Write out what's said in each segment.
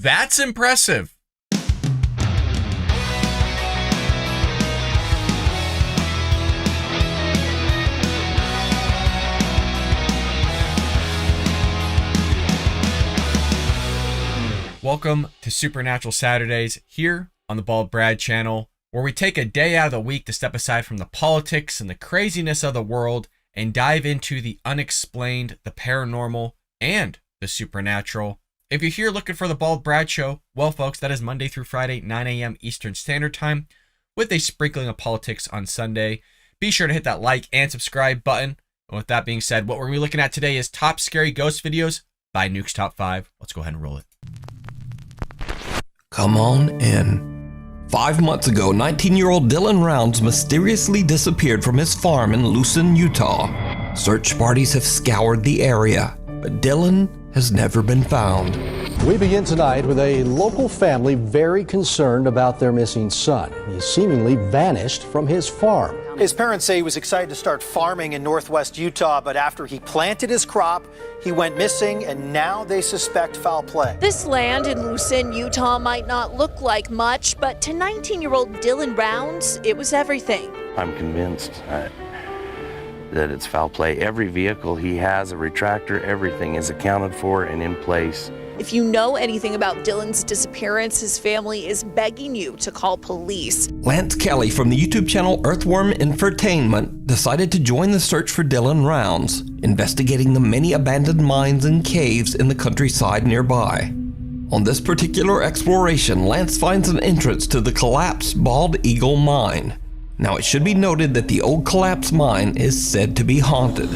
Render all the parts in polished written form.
That's impressive. Welcome to Supernatural Saturdays here on the Bald Brad channel, where we take a day out of the week to step aside from the politics and the craziness of the world and dive into the unexplained, the paranormal, and the supernatural. If you're here looking for the Bald Brad Show, well, folks, that is Monday through Friday, 9 a.m. Eastern Standard Time, with a sprinkling of politics on Sunday. Be sure to hit that like and subscribe button. And with that being said, what we're going to be looking at today is top scary ghost videos by Nuke's Top 5. Let's go ahead and roll it. Come on in. 5 months ago, 19-year-old Dylan Rounds mysteriously disappeared from his farm in Lucin, Utah. Search parties have scoured the area, but Dylan has never been found. We begin tonight with a local family very concerned about their missing son. He seemingly vanished from his farm. His parents say he was excited to start farming in northwest Utah, but after he planted his crop, he went missing, and now they suspect foul play. This land in Lucin, Utah might not look like much, but to 19-year-old Dylan Rounds, it was everything. I'm convinced that it's foul play. Every vehicle he has, a retractor, everything is accounted for and in place. If you know anything about Dylan's disappearance, his family is begging you to call police. Lance Kelly from the YouTube channel Earthworm Infotainment decided to join the search for Dylan Rounds, investigating the many abandoned mines and caves in the countryside nearby. On this particular exploration, Lance finds an entrance to the collapsed Bald Eagle mine. Now, it should be noted that the old collapsed mine is said to be haunted,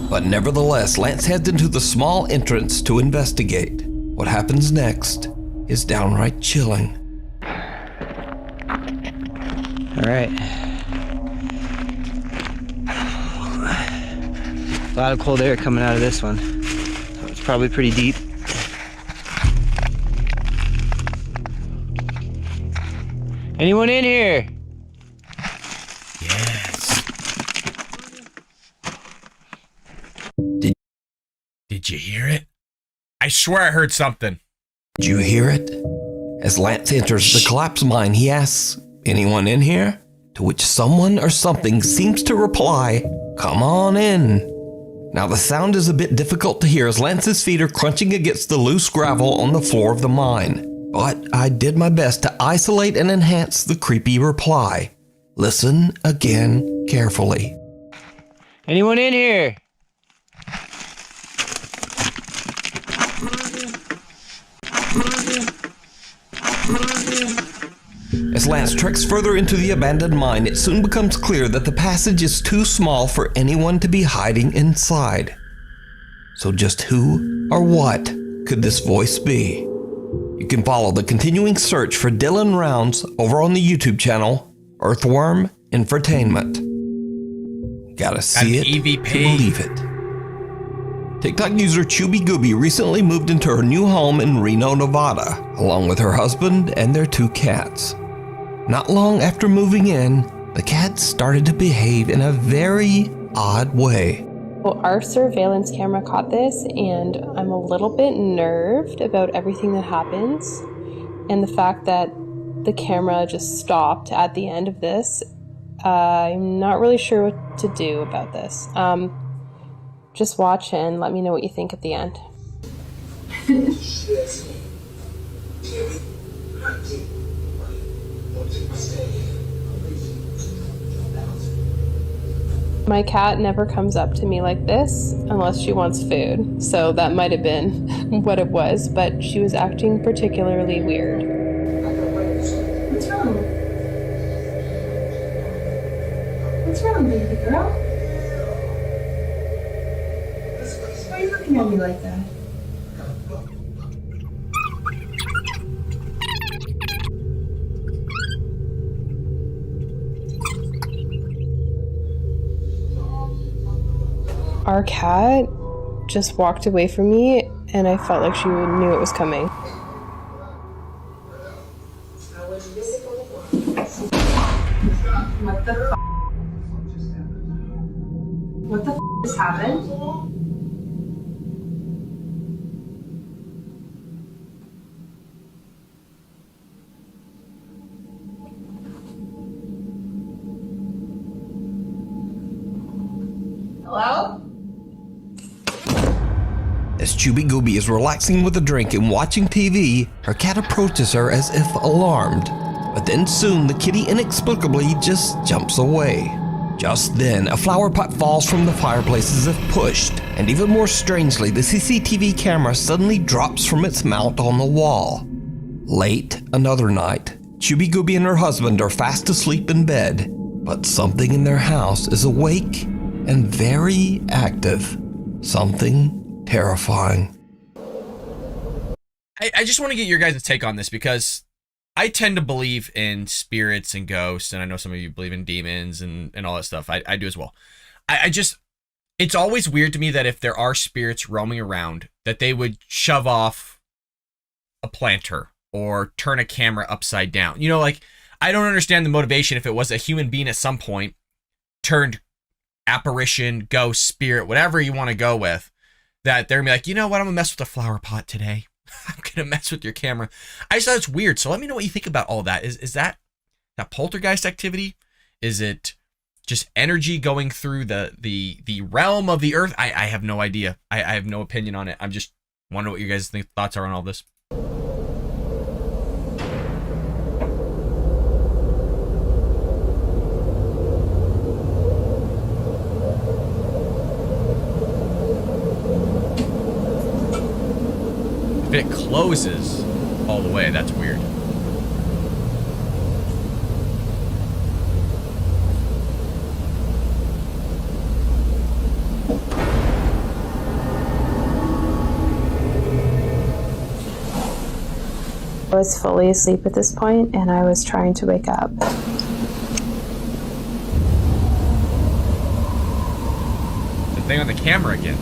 but nevertheless, Lance heads into the small entrance to investigate. What happens next is downright chilling. All right. A lot of cold air coming out of this one. So it's probably pretty deep. Anyone in here? Yes. Did you hear it? I swear I heard something. Did you hear it? As Lance enters the collapsed mine, he asks, "Anyone in here?" To which someone or something seems to reply, "Come on in." Now, the sound is a bit difficult to hear as Lance's feet are crunching against the loose gravel on the floor of the mine. But I did my best to isolate and enhance the creepy reply. Listen again carefully. Anyone in here? As Lance treks further into the abandoned mine, it soon becomes clear that the passage is too small for anyone to be hiding inside. So just who or what could this voice be? You can follow the continuing search for Dylan Rounds over on the YouTube channel Earthworm Infotainment. Gotta see it EVP. to believe it. TikTok user Chubby Gooby recently moved into her new home in Reno, Nevada, along with her husband and their 2 cats. Not long after moving in, the cats started to behave in a very odd way. Well, our surveillance camera caught this, and I'm a little bit nerved about everything that happens. And the fact that the camera just stopped at the end of this, I'm not really sure what to do about this. Just watch and let me know what you think at the end. My cat never comes up to me like this unless she wants food, so that might have been what it was, but she was acting particularly weird. What's wrong? What's wrong, baby girl? Why are you looking at me like that? Our cat just walked away from me, and I felt like she knew it was coming. What the f***? What the f*** just happened? Hello? As Chubby Gooby is relaxing with a drink and watching TV, her cat approaches her as if alarmed. But then soon the kitty inexplicably just jumps away. Just then, a flower pot falls from the fireplace as if pushed, and even more strangely, the CCTV camera suddenly drops from its mount on the wall. Late another night, Chubby Gooby and her husband are fast asleep in bed, but something in their house is awake and very active. Something terrifying. I just want to get your guys' take on this because I tend to believe in spirits and ghosts, and I know some of you believe in demons and all that stuff. I do as well. It's always weird to me that if there are spirits roaming around, that they would shove off a planter or turn a camera upside down. You know, like, I don't understand the motivation if it was a human being at some point turned apparition, ghost, spirit, whatever you want to go with, that they're gonna be like, you know what, I'm gonna mess with the flower pot today. I'm gonna mess with your camera. I just thought it's weird. So let me know what you think about all that. Is that poltergeist activity? Is it just energy going through the realm of the earth? I have no idea. I have no opinion on it. I'm just wondering what you guys' thoughts are on all this. If it closes all the way, that's weird. I was fully asleep at this point, and I was trying to wake up. The thing on the camera again.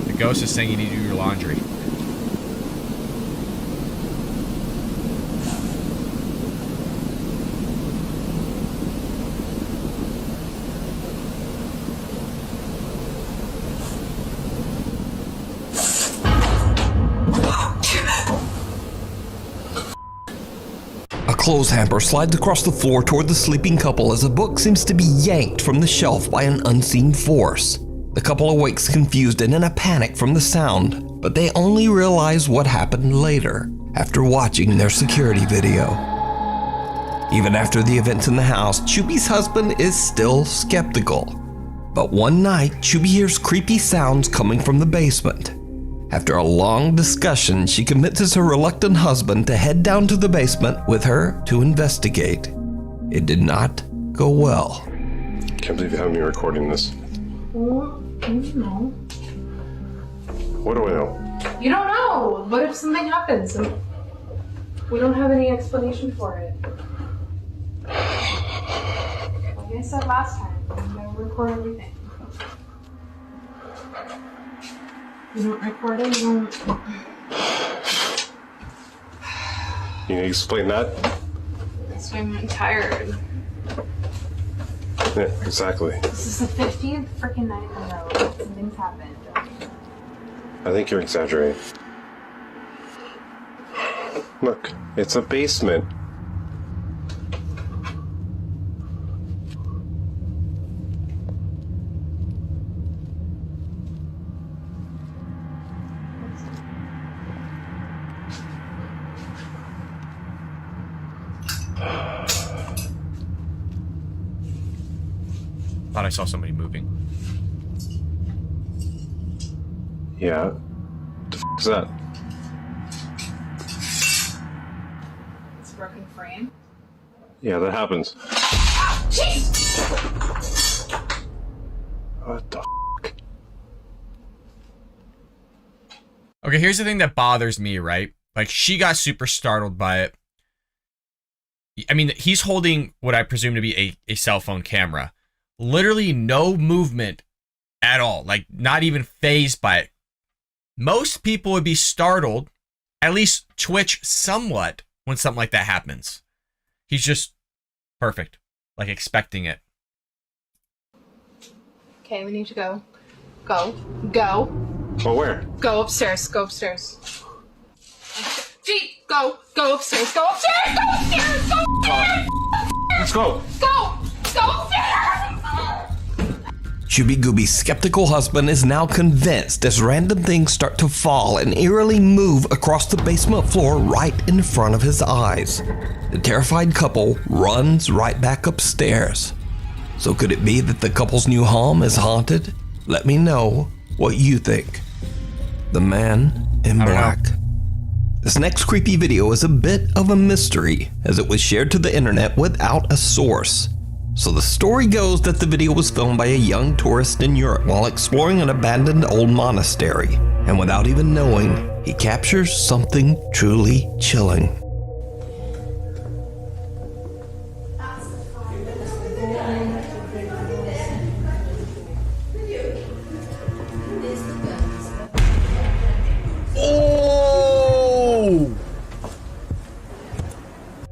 The ghost is saying you need to do your laundry. A clothes hamper slides across the floor toward the sleeping couple as a book seems to be yanked from the shelf by an unseen force. The couple awakes confused and in a panic from the sound, but they only realize what happened later, after watching their security video. Even after the events in the house, Chubby's husband is still skeptical. But one night, Chubby hears creepy sounds coming from the basement. After a long discussion, she convinces her reluctant husband to head down to the basement with her to investigate. It did not go well. Can't believe you have me recording this. Well, you know. What do I know? You don't know. What if something happens and we don't have any explanation for it? Like I said last time, I'm gonna record everything. You don't record it, you don't. You need to explain that? That's why I'm tired. Yeah, exactly. This is the 15th freaking night in a row that something's happened. I think you're exaggerating. Look, it's a basement. Thought I saw somebody moving. Yeah. What the f is that? It's a broken frame. Yeah, that happens. Jeez! What the f? Okay, here's the thing that bothers me, right? Like, she got super startled by it. I mean, he's holding what I presume to be a cell phone camera. Literally no movement at all. Like, not even fazed by it. Most people would be startled, at least twitch somewhat when something like that happens. He's just perfect. Like, expecting it. Okay, we need to go. Go. Go. Oh, where? Go upstairs. Go upstairs. Jeep, go upstairs, go upstairs, go upstairs, go upstairs! Let's go! Go upstairs! Shooby Gooby's skeptical husband is now convinced as random things start to fall and eerily move across the basement floor right in front of his eyes. The terrified couple runs right back upstairs. So could it be that the couple's new home is haunted? Let me know what you think. The Man in Black. This next creepy video is a bit of a mystery as it was shared to the internet without a source. So the story goes that the video was filmed by a young tourist in Europe while exploring an abandoned old monastery. And without even knowing, he captures something truly chilling. Oh!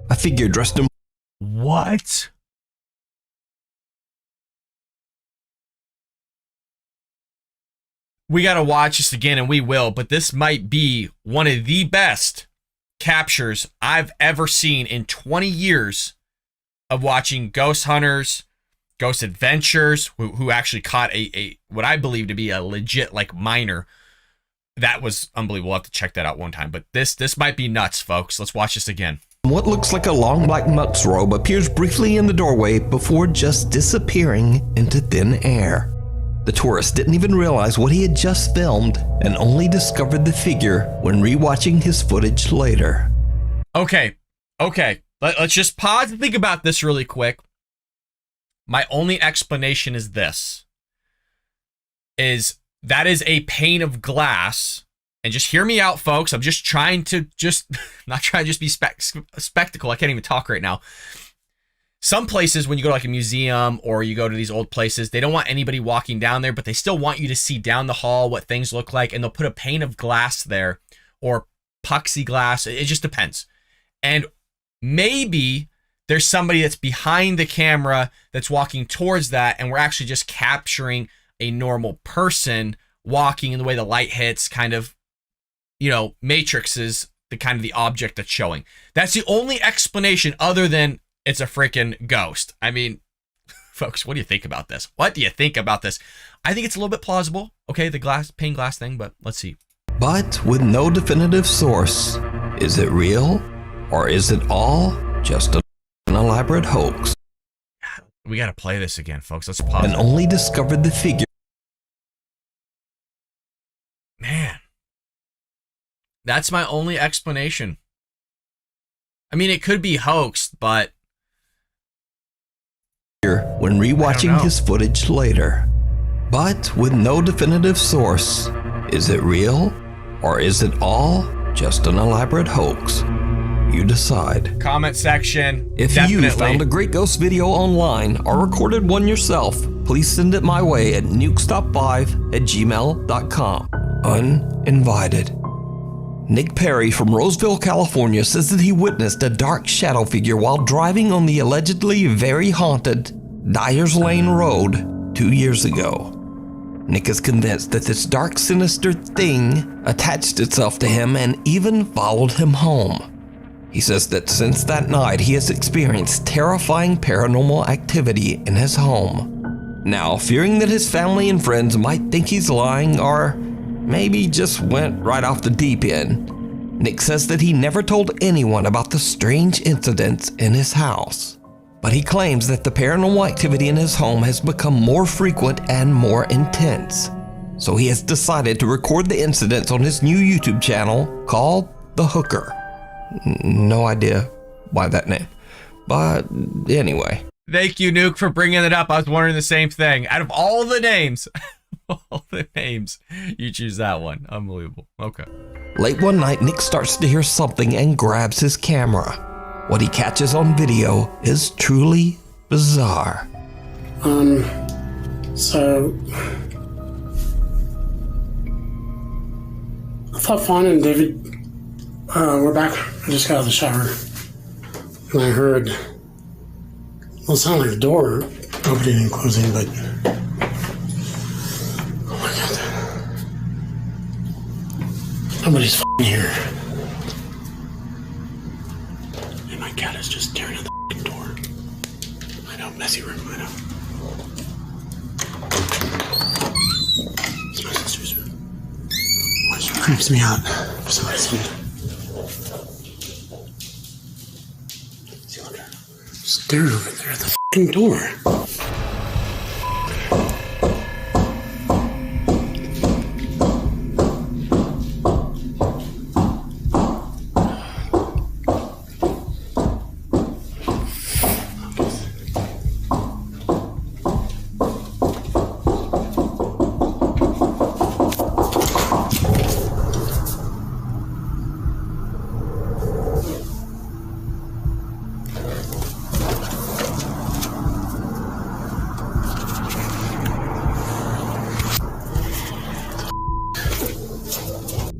A figure dressed in What? We gotta watch this again, and we will, but this might be one of the best captures I've ever seen in 20 years of watching ghost hunters, ghost adventures, who actually caught a what I believe to be a legit like miner. That was unbelievable. We'll have to check that out one time, but this might be nuts, folks. Let's watch this again. what looks like a long black monk's robe appears briefly in the doorway before just disappearing into thin air. The tourist didn't even realize what he had just filmed and only discovered the figure when rewatching his footage later. Okay. Let's just pause and think about this really quick. My only explanation is this. That is a pane of glass. And just hear me out, folks. I'm just trying to not trying to just be spectacle. I can't even talk right now. Some places, when you go to like a museum or you go to these old places, they don't want anybody walking down there, but they still want you to see down the hall what things look like. And they'll put a pane of glass there or plexiglass. It just depends. And maybe there's somebody that's behind the camera that's walking towards that. And we're actually just capturing a normal person walking, and the way the light hits kind of, matrixes the kind of the object that's showing. That's the only explanation other than it's a freaking ghost. I mean, folks, what do you think about this? What do you think about this? I think it's a little bit plausible. Okay, the pane glass thing, but let's see. But with no definitive source, is it real or is it all just an elaborate hoax? We got to play this again, folks. Let's pause. And only discovered the figure. Man, that's my only explanation. I mean, it could be hoaxed, but when rewatching his footage later. But with no definitive source, is it real or is it all just an elaborate hoax? You decide. Comment section. If you found a great ghost video online or recorded one yourself, please send it my way at nukestop5@gmail.com. Uninvited. Nick Perry from Roseville, California says that he witnessed a dark shadow figure while driving on the allegedly very haunted Dyers Lane Road 2 years ago. Nick is convinced that this dark, sinister thing attached itself to him and even followed him home. He says that since that night, he has experienced terrifying paranormal activity in his home. Now, fearing that his family and friends might think he's lying or maybe just went right off the deep end, Nick says that he never told anyone about the strange incidents in his house. But he claims that the paranormal activity in his home has become more frequent and more intense. So he has decided to record the incidents on his new YouTube channel called The Hooker. No idea why that name, but anyway. Thank you, Nuke, for bringing it up. I was wondering the same thing. Out of all the names, you choose that one. Unbelievable. Okay. Late one night, Nick starts to hear something and grabs his camera. What he catches on video is truly bizarre. So I thought Fawn and David were back. I just got out of the shower and I heard, it sounded like the door opening and closing, but oh my God, nobody's here. cat is just staring at the f***ing door. I know, messy room, I know. It's my sister's room. Which creeps me out for some reason. See, look at her. Stared over there at the f***ing door.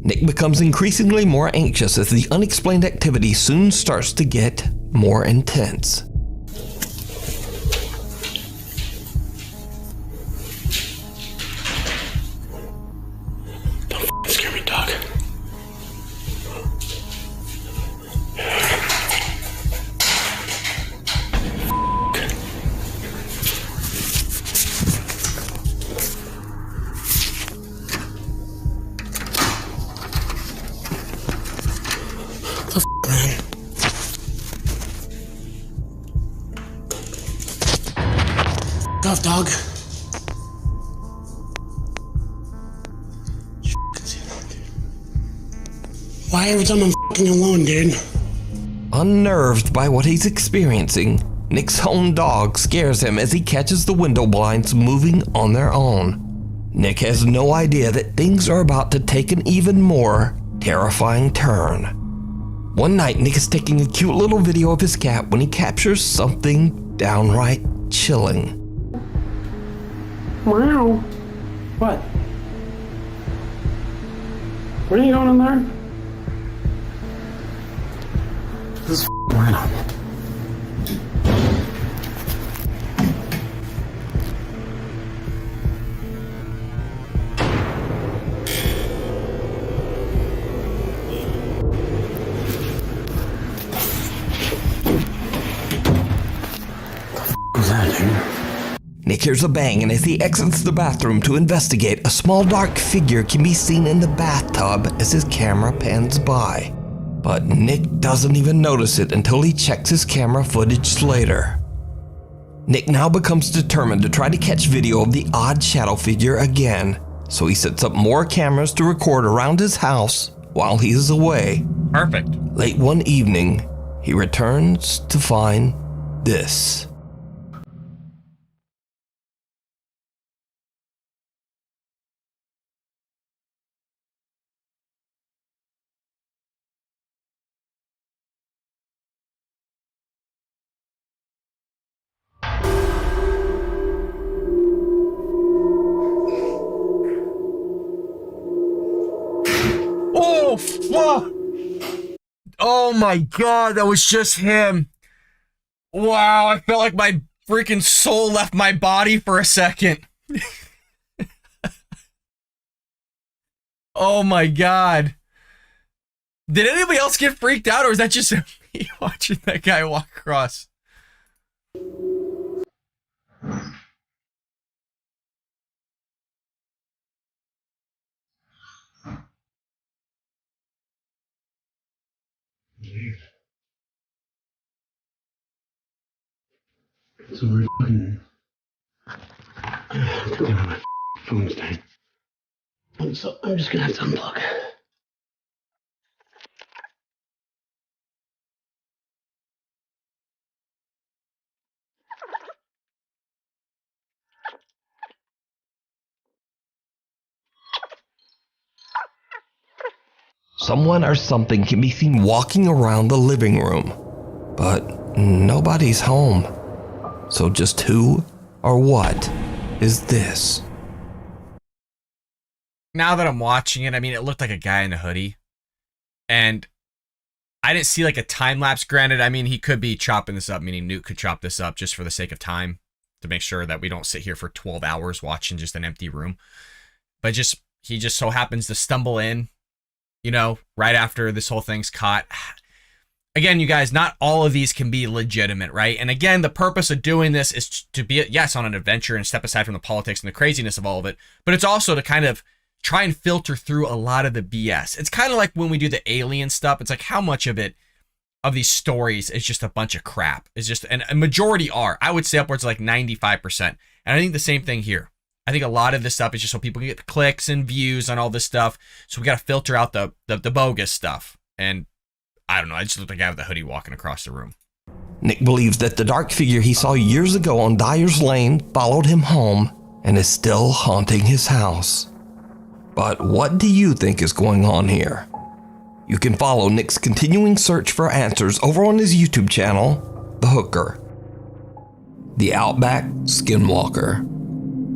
Nick becomes increasingly more anxious as the unexplained activity soon starts to get more intense. Don't f***ing scare me, dog. Off, dog. Why every time I'm f***ing alone, dude? Unnerved by what he's experiencing, Nick's own dog scares him as he catches the window blinds moving on their own. Nick has no idea that things are about to take an even more terrifying turn. One night, Nick is taking a cute little video of his cat when he captures something downright chilling. Meow. What? What are you going in there? This is rhino. What was that, dude? Nick hears a bang, and as he exits the bathroom to investigate, a small dark figure can be seen in the bathtub as his camera pans by. But Nick doesn't even notice it until he checks his camera footage later. Nick now becomes determined to try to catch video of the odd shadow figure again, so he sets up more cameras to record around his house while he is away. Perfect. Late one evening, he returns to find this. Oh, fuck! Oh my god, that was just him. Wow, I felt like my freaking soul left my body for a second. Oh my god. Did anybody else get freaked out, or is that just me watching that guy walk across? So we're fucking. I took it on my phone stand. So I'm just gonna have to unplug. Someone or something can be seen walking around the living room, but nobody's home. So just who or what is this? Now that I'm watching it, I mean, it looked like a guy in a hoodie. And I didn't see like a time lapse. Granted, I mean, he could be chopping this up, meaning Newt could chop this up just for the sake of time to make sure that we don't sit here for 12 hours watching just an empty room. But he just so happens to stumble in, you know, right after this whole thing's caught. again, you guys, not all of these can be legitimate, right? And again, the purpose of doing this is to be, yes, on an adventure and step aside from the politics and the craziness of all of it, but it's also to kind of try and filter through a lot of the BS. It's kind of like when we do the alien stuff. It's like how much of it, of these stories, is just a bunch of crap. It's just, and a majority are. I would say upwards of like 95%. And I think the same thing here. I think a lot of this stuff is just so people can get clicks and views on all this stuff. So we got to filter out the bogus stuff. And I don't know. I just look like a guy with a hoodie walking across the room. Nick believes that the dark figure he saw years ago on Dyer's Lane followed him home and is still haunting his house. But what do you think is going on here? You can follow Nick's continuing search for answers over on his YouTube channel, The Hooker. The Outback Skinwalker.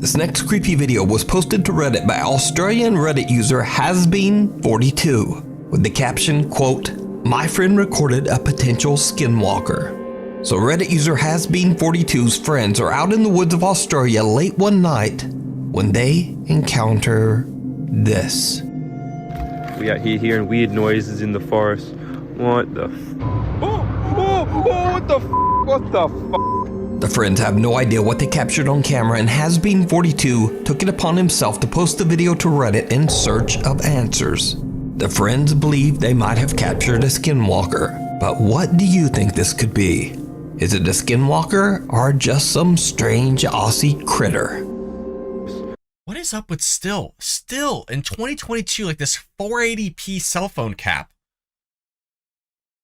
This next creepy video was posted to Reddit by Australian Reddit user Hasbeen42 with the caption, quote, "My friend recorded a potential skinwalker." So Reddit user Hasbeen42's friends are out in the woods of Australia late one night when they encounter this. We out here hearing weird noises in the forest. What the what the what the The friends have no idea what they captured on camera, and Hasbeen42 took it upon himself to post the video to Reddit in search of answers. The friends believe they might have captured a skinwalker, but what do you think this could be? Is it a skinwalker or just some strange Aussie critter? What is up with still in 2022, like this 480p cell phone cap?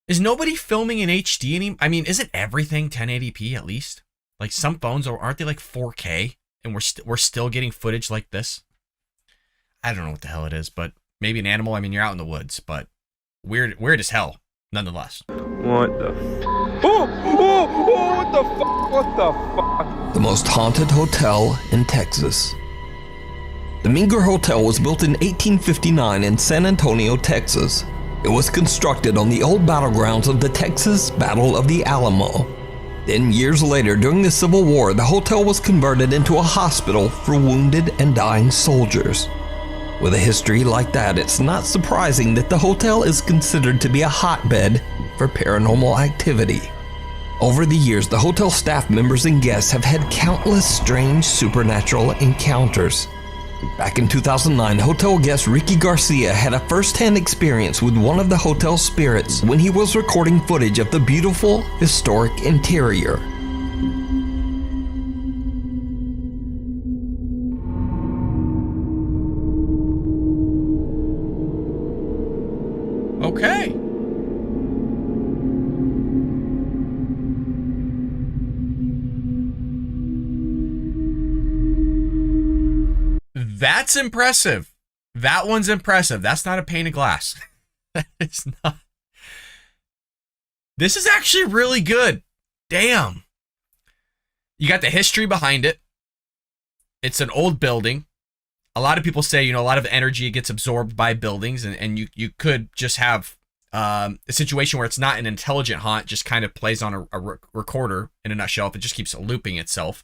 Is nobody filming in HD anymore? I mean, isn't everything 1080p at least? Like some phones, aren't they like 4K? And we're still getting footage like this? I don't know what the hell it is, but maybe an animal. I mean, you're out in the woods, but weird as hell, nonetheless. What the what the fuck? The most haunted hotel in Texas. The Menger Hotel was built in 1859 in San Antonio, Texas. It was constructed on the old battlegrounds of the Texas Battle of the Alamo. Then years later, during the Civil War, the hotel was converted into a hospital for wounded and dying soldiers. With a history like that, it's not surprising that the hotel is considered to be a hotbed for paranormal activity. Over the years, the hotel staff members and guests have had countless strange supernatural encounters. Back in 2009, hotel guest Ricky Garcia had a first-hand experience with one of the hotel spirits when he was recording footage of the beautiful, historic interior. Okay. That's impressive. That one's impressive. That's not a pane of glass. That is not. This is actually really good. Damn. You got the history behind it. It's an old building. A lot of people say, a lot of energy gets absorbed by buildings, and you could just have a situation where it's not an intelligent haunt, just kind of plays on a recorder in a nutshell. If it just keeps looping itself.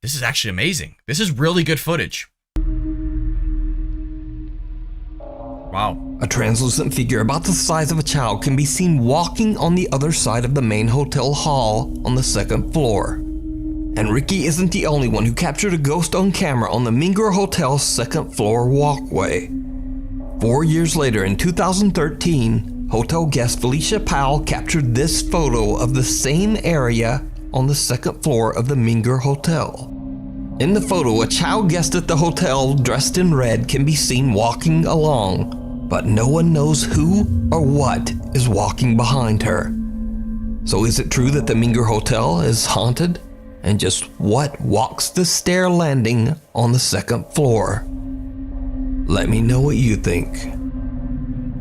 This is actually amazing. This is really good footage. Wow. A translucent figure about the size of a child can be seen walking on the other side of the main hotel hall on the second floor. And Ricky isn't the only one who captured a ghost on camera on the Menger Hotel's second floor walkway. 4 years later, in 2013, hotel guest Felicia Powell captured this photo of the same area on the second floor of the Menger Hotel. In the photo, a child guest at the hotel dressed in red can be seen walking along, but no one knows who or what is walking behind her. So is it true that the Menger Hotel is haunted? And just what walks the stair landing on the second floor? Let me know what you think.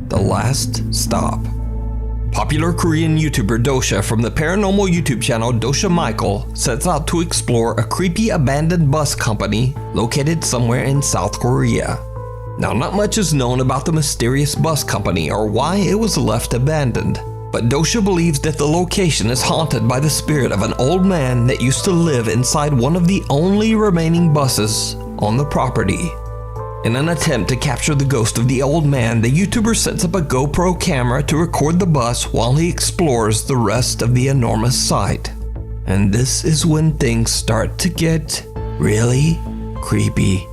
The Last Stop. Popular Korean YouTuber Dosha from the paranormal YouTube channel Dosha Michael sets out to explore a creepy abandoned bus company located somewhere in South Korea. Now, not much is known about the mysterious bus company or why it was left abandoned, but Dosha believes that the location is haunted by the spirit of an old man that used to live inside one of the only remaining buses on the property. In an attempt to capture the ghost of the old man, the YouTuber sets up a GoPro camera to record the bus while he explores the rest of the enormous site. And this is when things start to get really creepy.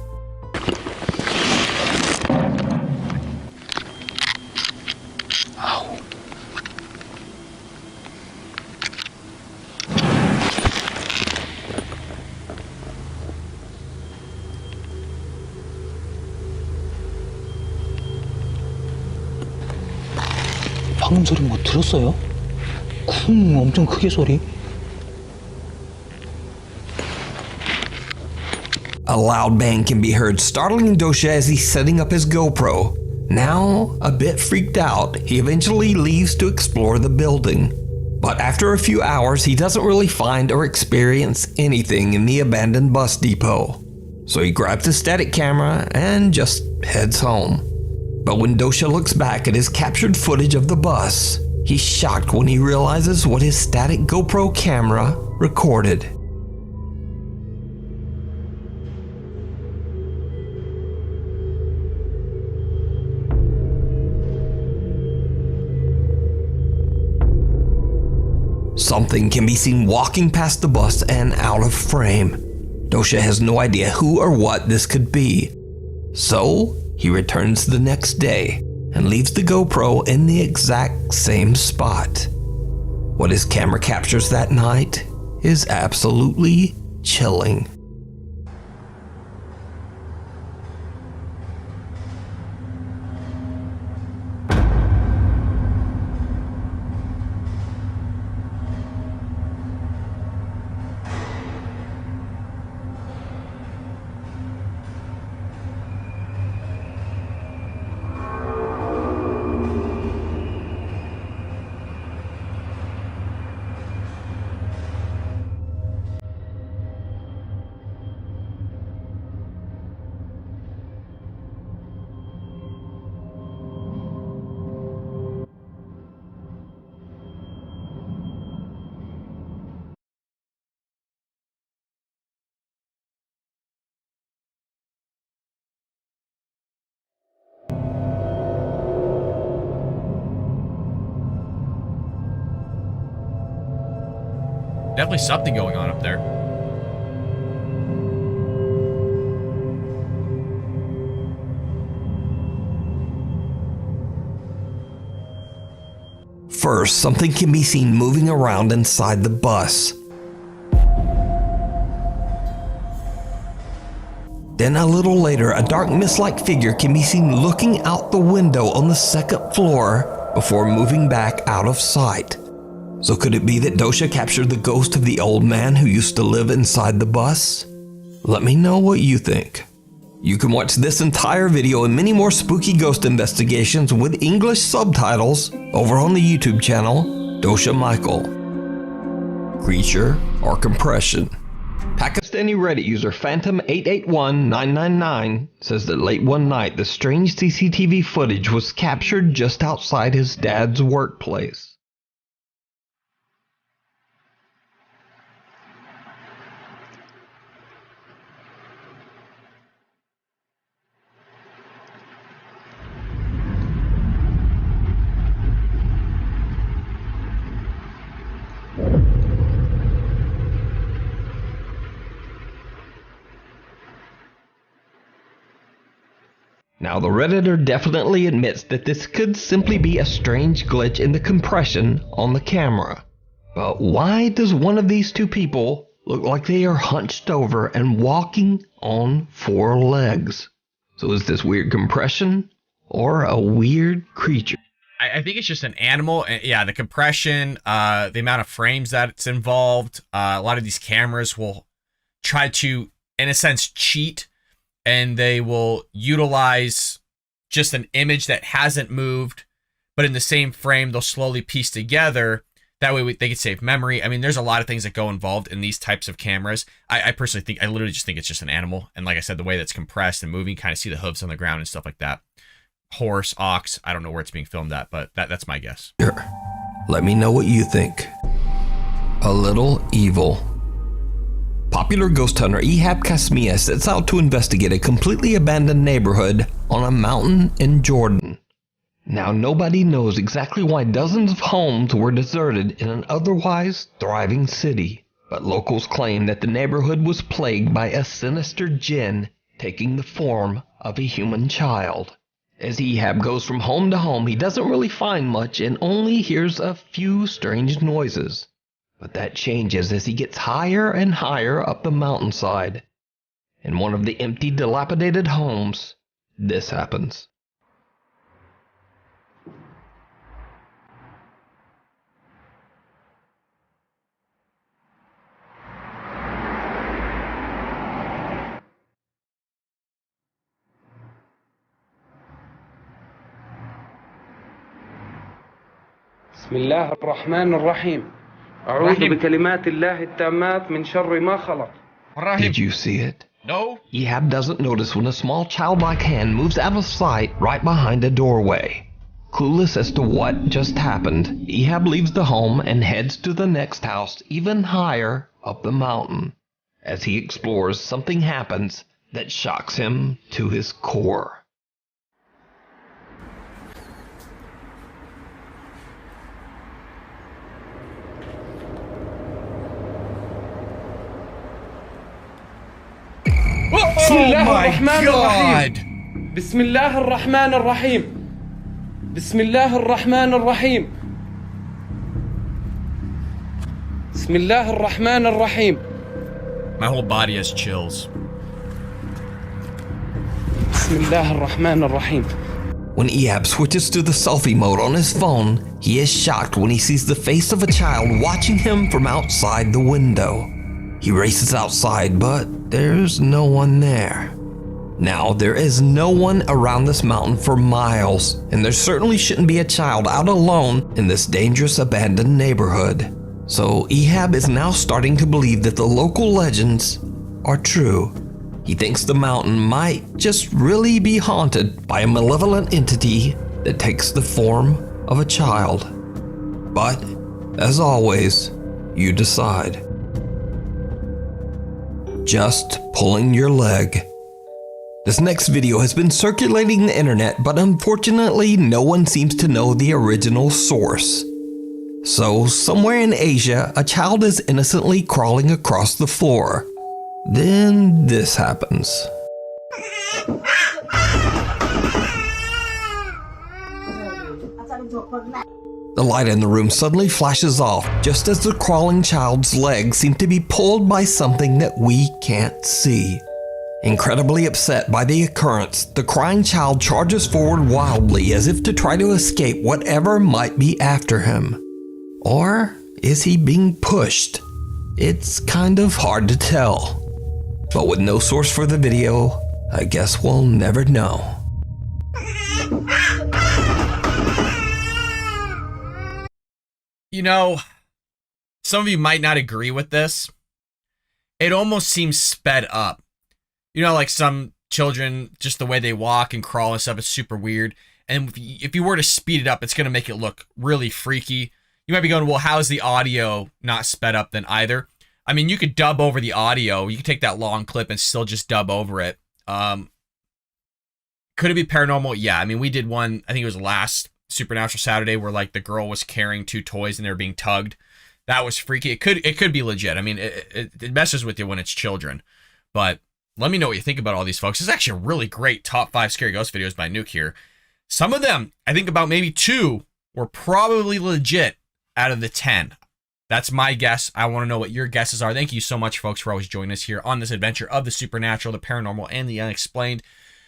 방금 소리 뭐 들었어요? 쿵 엄청 크게 소리. A loud bang can be heard, startling Dosha as he's setting up his GoPro. Now, a bit freaked out, he eventually leaves to explore the building. But after a few hours, he doesn't really find or experience anything in the abandoned bus depot. So he grabs his static camera and just heads home. But when Dosha looks back at his captured footage of the bus, he's shocked when he realizes what his static GoPro camera recorded. Something can be seen walking past the bus and out of frame. Dosha has no idea who or what this could be. So, he returns the next day and leaves the GoPro in the exact same spot. What his camera captures that night is absolutely chilling. Definitely something going on up there. First, something can be seen moving around inside the bus. Then a little later, a dark mist-like figure can be seen looking out the window on the second floor before moving back out of sight. So could it be that Dosha captured the ghost of the old man who used to live inside the bus? Let me know what you think. You can watch this entire video and many more spooky ghost investigations with English subtitles over on the YouTube channel Dosha Michael. Creature or compression? Pakistani Reddit user Phantom881999 says that late one night the strange CCTV footage was captured just outside his dad's workplace. Now, the Redditor definitely admits that this could simply be a strange glitch in the compression on the camera. But why does one of these two people look like they are hunched over and walking on four legs? So is this weird compression or a weird creature? I think it's just an animal. Yeah, the compression, the amount of frames that's involved. A lot of these cameras will try to, in a sense, cheat. And they will utilize just an image that hasn't moved, but in the same frame, they'll slowly piece together. That way they can save memory. I mean, there's a lot of things that go involved in these types of cameras. I personally think, I literally just think it's just an animal. And like I said, the way that's compressed and moving, kind of see the hooves on the ground and stuff like that. Horse, ox, I don't know where it's being filmed at, but that's my guess. Sure. Let me know what you think. A little evil. popular ghost hunter Ehab Kasmia sets out to investigate a completely abandoned neighborhood on a mountain in Jordan. Now, nobody knows exactly why dozens of homes were deserted in an otherwise thriving city, but locals claim that the neighborhood was plagued by a sinister jinn taking the form of a human child. As Ehab goes from home to home, he doesn't really find much and only hears a few strange noises. But that changes as he gets higher and higher up the mountainside. In one of the empty, dilapidated homes, this happens. بسم الله الرحمن الرحيم أعوذ بكلمات الله التامات من شر ما خلق. Did you see it? No. Ehab doesn't notice when a small childlike hand moves out of sight right behind a doorway. Clueless as to what just happened, Ehab leaves the home and heads to the next house even higher up the mountain. As he explores, something happens that shocks him to his core. بسم الله الرحمن الرحيم بسم الله الرحمن الرحيم بسم الله الرحمن الرحيم بسم الله الرحمن الرحيم. My whole body has chills. بسم الله الرحمن الرحيم. When Ehab switches to the selfie mode on his phone, he is shocked when he sees the face of a child watching him from outside the window. He races outside, but there's no one there. Now, there is no one around this mountain for miles, and there certainly shouldn't be a child out alone in this dangerous abandoned neighborhood. So Ehab is now starting to believe that the local legends are true. He thinks the mountain might just really be haunted by a malevolent entity that takes the form of a child. But, as always, you decide. Just pulling your leg. This next video has been circulating the internet, but unfortunately no one seems to know the original source. So, somewhere in Asia, a child is innocently crawling across the floor. Then this happens. The light in the room suddenly flashes off, just as the crawling child's legs seem to be pulled by something that we can't see. Incredibly upset by the occurrence, the crying child charges forward wildly as if to try to escape whatever might be after him. Or is he being pushed? It's kind of hard to tell. But with no source for the video, I guess we'll never know. You know, some of you might not agree with this. It almost seems sped up. You know, like some children, just the way they walk and crawl and stuff is super weird. And if you were to speed it up, it's going to make it look really freaky. You might be going, well, how's the audio not sped up then either? I mean, you could dub over the audio. You could take that long clip and still just dub over it. Could it be paranormal? Yeah. I mean, we did one, I think it was last Supernatural Saturday, where like the girl was carrying two toys and they were being tugged. That was freaky. It could be legit. I mean, it messes with you when it's children. But let me know what you think about all these folks. This is actually a really great top 5 scary ghost videos by Nuke here. Some of them, I think about maybe 2 were probably legit out of the 10. That's my guess. I want to know what your guesses are. Thank you so much, folks, for always joining us here on this adventure of the supernatural, the paranormal, and the unexplained.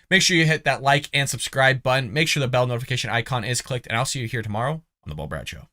Make sure you hit that like and subscribe button. Make sure the bell notification icon is clicked, and I'll see you here tomorrow on The Bald Brad Show.